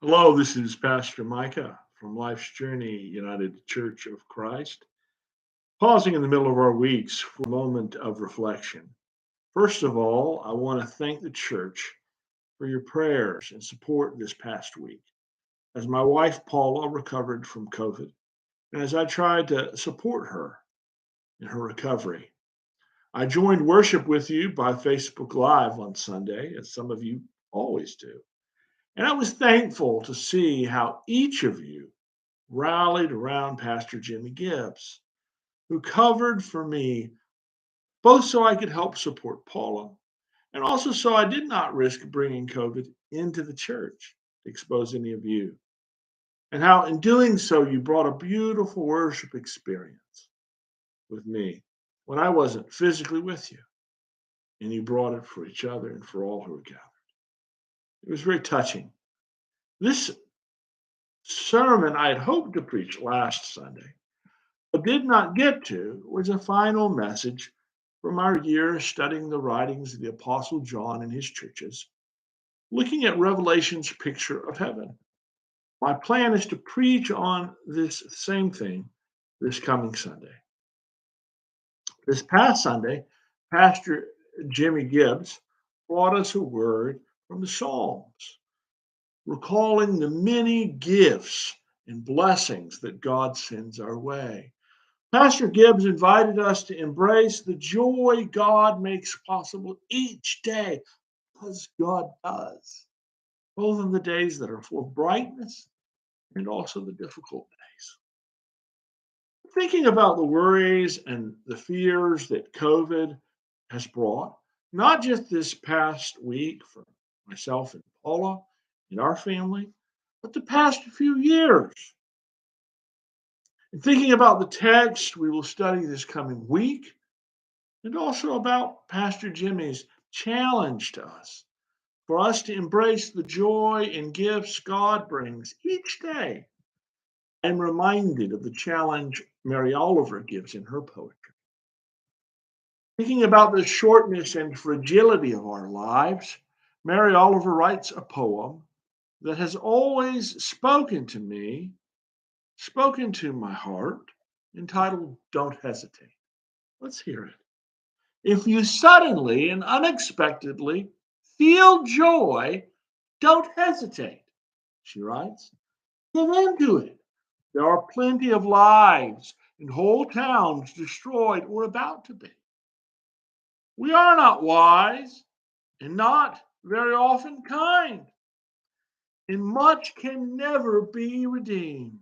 Hello, this is Pastor Micah from Life's Journey United Church of Christ, pausing in the middle of our weeks for a moment of reflection. First of all, I want to thank the church for your prayers and support this past week as my wife Paula recovered from COVID and as I tried to support her in her recovery. I joined worship with you by Facebook Live on Sunday, as some of you always do. And I was thankful to see how each of you rallied around Pastor Jimmy Gibbs, who covered for me both so I could help support Paula and also so I did not risk bringing COVID into the church to expose any of you. And how, in doing so, you brought a beautiful worship experience with me when I wasn't physically with you, and you brought it for each other and for all who were gathered. It was very touching. This sermon I had hoped to preach last Sunday but did not get to was a final message from our year studying the writings of the Apostle John and his churches, looking at Revelation's picture of heaven. My plan is to preach on this same thing this coming Sunday. This past Sunday, Pastor Jimmy Gibbs brought us a word from the Psalms, recalling the many gifts and blessings that God sends our way. Pastor Gibbs invited us to embrace the joy God makes possible each day, because God does, both in the days that are full of brightness and also the difficult days. Thinking about the worries and the fears that COVID has brought, not just this past week for myself and Paula and our family, but the past few years. And thinking about the text we will study this coming week, and also about Pastor Jimmy's challenge to us for us to embrace the joy and gifts God brings each day. I'm reminded of the challenge Mary Oliver gives in her poetry. Thinking about the shortness and fragility of our lives, Mary Oliver writes a poem that has always spoken to me, spoken to my heart, entitled Don't Hesitate. Let's hear it. If you suddenly and unexpectedly feel joy, don't hesitate, she writes. Give in to it. There are plenty of lives and whole towns destroyed or about to be. We are not wise and not very often kind, and much can never be redeemed.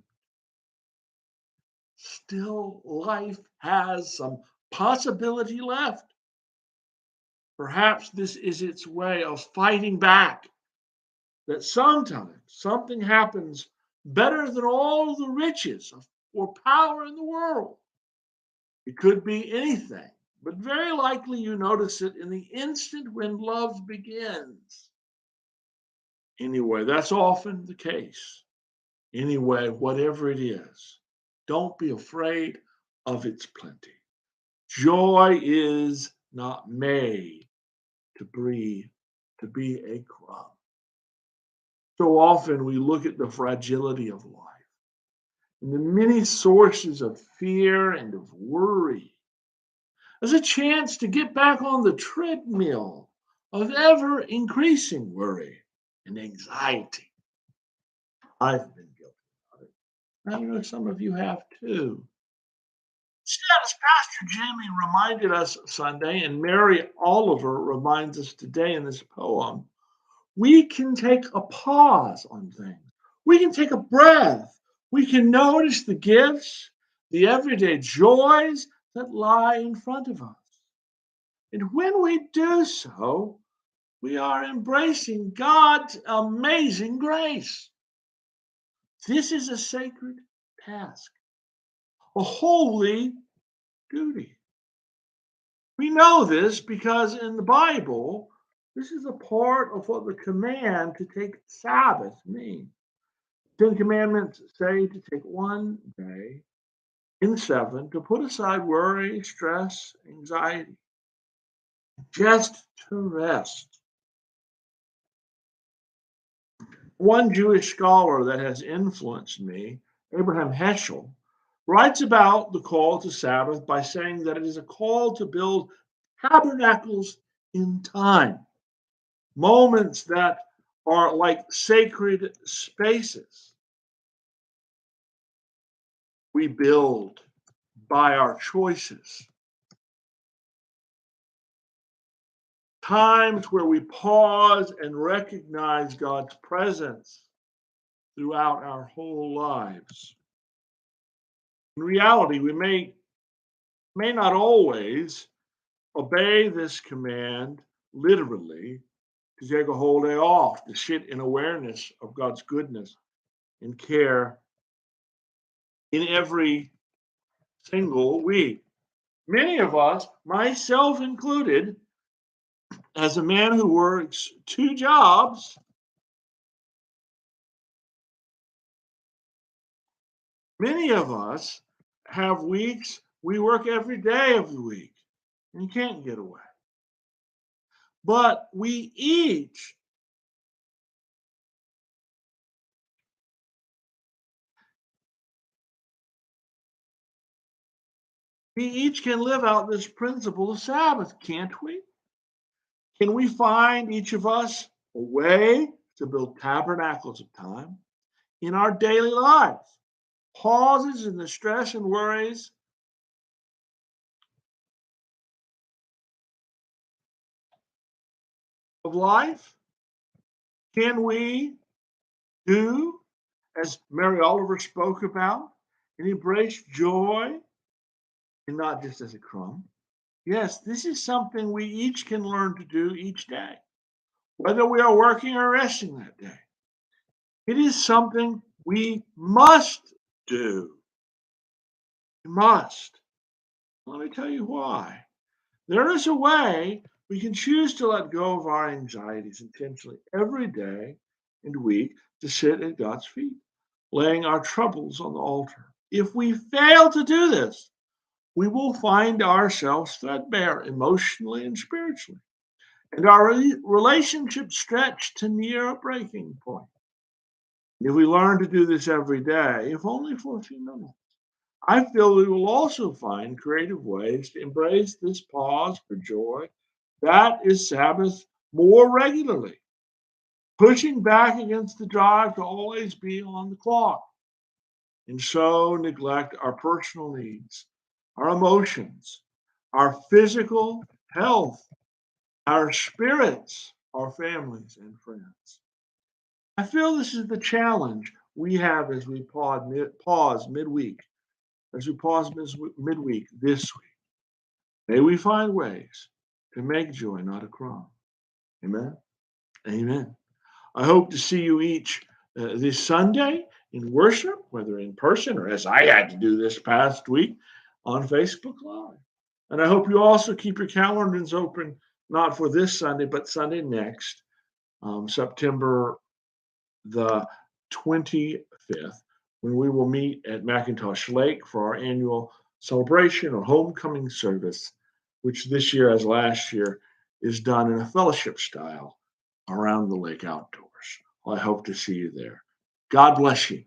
Still, life has some possibility left. Perhaps this is its way of fighting back that sometimes something happens better than all the riches or power in the world. It could be anything, but very likely you notice it in the instant when love begins. Anyway, that's often the case. Anyway, whatever it is, don't be afraid of its plenty. Joy is not made to be a crumb. So often we look at the fragility of life and the many sources of fear and of worry as a chance to get back on the treadmill of ever increasing worry and anxiety. I've been guilty of it. I know some of you have too. Instead, as Pastor Jamie reminded us Sunday, and Mary Oliver reminds us today in this poem, we can take a pause on things. We can take a breath. We can notice the gifts, the everyday joys that lie in front of us. And when we do so, we are embracing God's amazing grace. This is a sacred task, a holy duty. We know this because in the Bible, this is a part of what the command to take Sabbath means. Ten Commandments say to take one day in seven to put aside worry, stress, anxiety, just to rest. One Jewish scholar that has influenced me, Abraham Heschel, writes about the call to Sabbath by saying that it is a call to build tabernacles in time, moments that are like sacred spaces. We build by our choices. Times where we pause and recognize God's presence throughout our whole lives. In reality, we may not always obey this command literally to take a whole day off, to sit in awareness of God's goodness and care in every single week. Many of us, myself included, as a man who works 2 jobs, many of us have weeks we work every day of the week and you can't get away. But we each can live out this principle of Sabbath, can't we? Can we find, each of us, a way to build tabernacles of time in our daily life? Pauses in the stress and worries of life? Can we do as Mary Oliver spoke about and embrace joy and not just as a crumb? Yes, this is something we each can learn to do each day, whether we are working or resting that day. It is something we must do. We must. Let me tell you why. There is a way we can choose to let go of our anxieties intentionally every day and week to sit at God's feet, laying our troubles on the altar. If we fail to do this, we will find ourselves threadbare emotionally and spiritually, and our relationship stretched to near a breaking point. If we learn to do this every day, if only for a few minutes, I feel we will also find creative ways to embrace this pause for joy that is Sabbath more regularly, pushing back against the drive to always be on the clock, and so neglect our personal needs, our emotions, our physical health, our spirits, our families, and friends. I feel this is the challenge we have as we pause midweek, as we pause midweek this week. May we find ways to make joy not a crime. Amen. Amen. I hope to see you each this Sunday in worship, whether in person or as I had to do this past week on Facebook Live. And I hope you also keep your calendars open, not for this Sunday, but Sunday next, September the 25th, when we will meet at McIntosh Lake for our annual celebration or homecoming service, which this year, as last year, is done in a fellowship style around the lake outdoors. Well, I hope to see you there. God bless you.